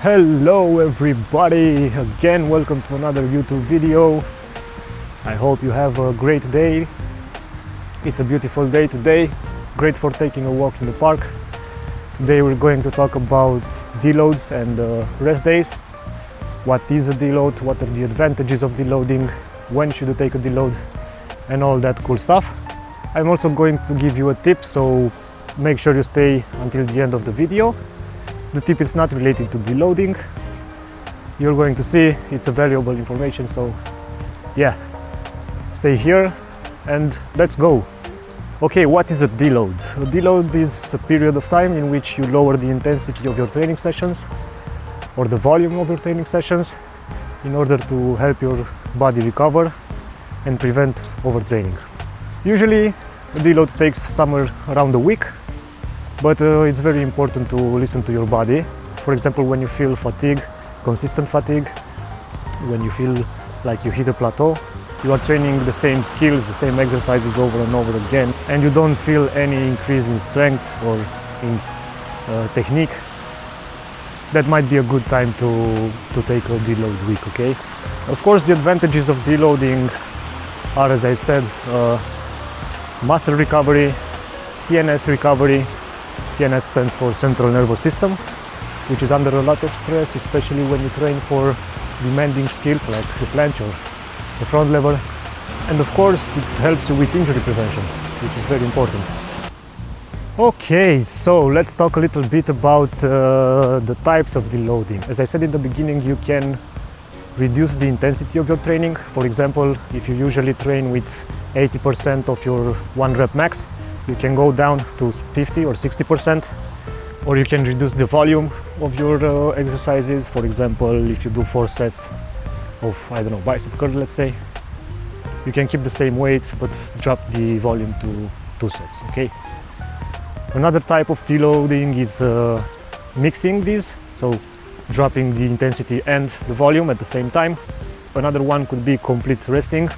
Hello everybody, again welcome to another YouTube video. I hope you have a great day. It's a beautiful day today, great for taking a walk in the park. Today we're going to talk about deloads and rest days. What is a deload, what are the advantages of deloading, when should you take a deload, and all that cool stuff. I'm also going to give you a tip, so make sure you stay until the end of the video. The tip is not related to deloading. You're going to see it's a valuable information, so yeah, stay here and let's go. Okay, what is a deload? A deload is a period of time in which you lower the intensity of your training sessions or the volume of your training sessions in order to help your body recover and prevent overtraining. Usually a deload takes somewhere around a week, but it's very important to listen to your body. For example, when you feel fatigue, consistent fatigue, when you feel like you hit a plateau, you are training the same skills, the same exercises over and over again, and you don't feel any increase in strength or in technique, that might be a good time to take a deload week, okay? Of course, the advantages of deloading are, as I said, muscle recovery, CNS recovery. CNS stands for central nervous system, which is under a lot of stress, especially when you train for demanding skills like the planche or the front lever. And of course, it helps you with injury prevention, which is very important. Okay, so let's talk a little bit about the types of deloading. As I said in the beginning, you can reduce the intensity of your training. For example, if you usually train with 80% of your 1 rep max, you can go down to 50 or 60%, or you can reduce the volume of your exercises. For example, if you do 4 sets of, I don't know, bicep curl, let's say, you can keep the same weight but drop the volume to 2 sets, okay? Another type of deloading is mixing these, so dropping the intensity and the volume at the same time. Another one could be complete resting.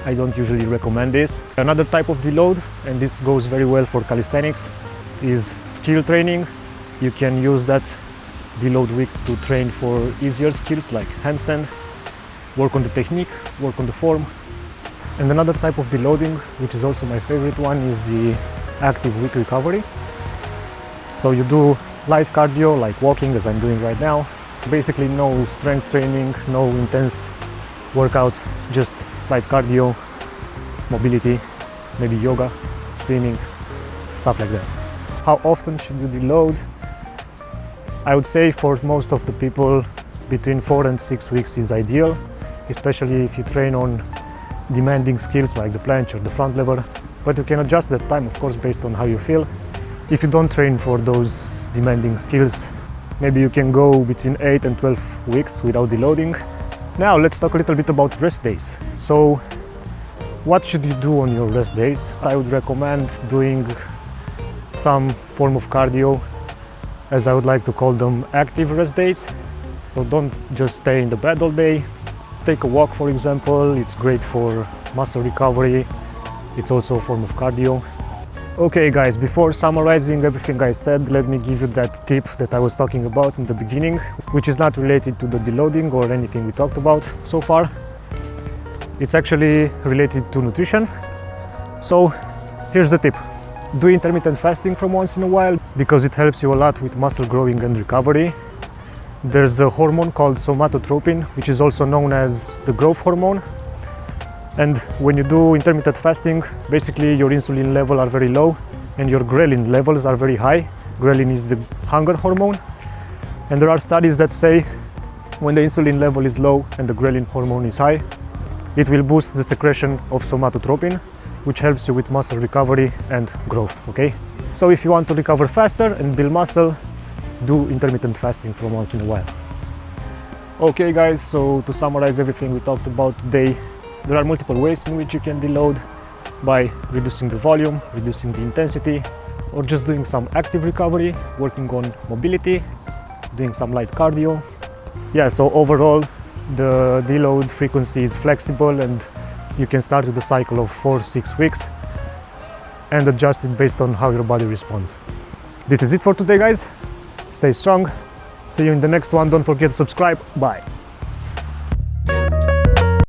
I don't usually recommend this. Another type of deload, and this goes very well for calisthenics, is skill training. You can use that deload week to train for easier skills like handstand, work on the technique, work on the form. And another type of deloading, which is also my favorite one, is the active week recovery. So you do light cardio like walking, as I'm doing right now. Basically no strength training, no intense workouts, just light cardio, mobility, maybe yoga, swimming, stuff like that. How often should you deload? I would say for most of the people between 4 and 6 weeks is ideal, especially if you train on demanding skills like the planche or the front lever. But you can adjust that time, of course, based on how you feel. If you don't train for those demanding skills, maybe you can go between 8 and 12 weeks without deloading. Now let's talk a little bit about rest days. So what should you do on your rest days? I would recommend doing some form of cardio, as I would like to call them active rest days. So don't just stay in the bed all day. Take a walk, for example. It's great for muscle recovery. It's also a form of cardio. Okay guys, before summarizing everything I said, let me give you that tip that I was talking about in the beginning, which is not related to the deloading or anything we talked about so far. It's actually related to nutrition. So here's the tip. Do intermittent fasting from once in a while, because it helps you a lot with muscle growing and recovery. There's a hormone called somatotropin, which is also known as the growth hormone. And when you do intermittent fasting, basically your insulin level are very low and your ghrelin levels are very high. Ghrelin is the hunger hormone. And there are studies that say when the insulin level is low and the ghrelin hormone is high, it will boost the secretion of somatotropin, which helps you with muscle recovery and growth, okay? So if you want to recover faster and build muscle, do intermittent fasting from once in a while. Okay guys, so to summarize everything we talked about today, there are multiple ways in which you can deload: by reducing the volume, reducing the intensity, or just doing some active recovery, working on mobility, doing some light cardio. Yeah, so overall the deload frequency is flexible and you can start with a cycle of 4-6 weeks and adjust it based on how your body responds. This is it for today guys. Stay strong, See you in the next one. Don't forget to subscribe. Bye.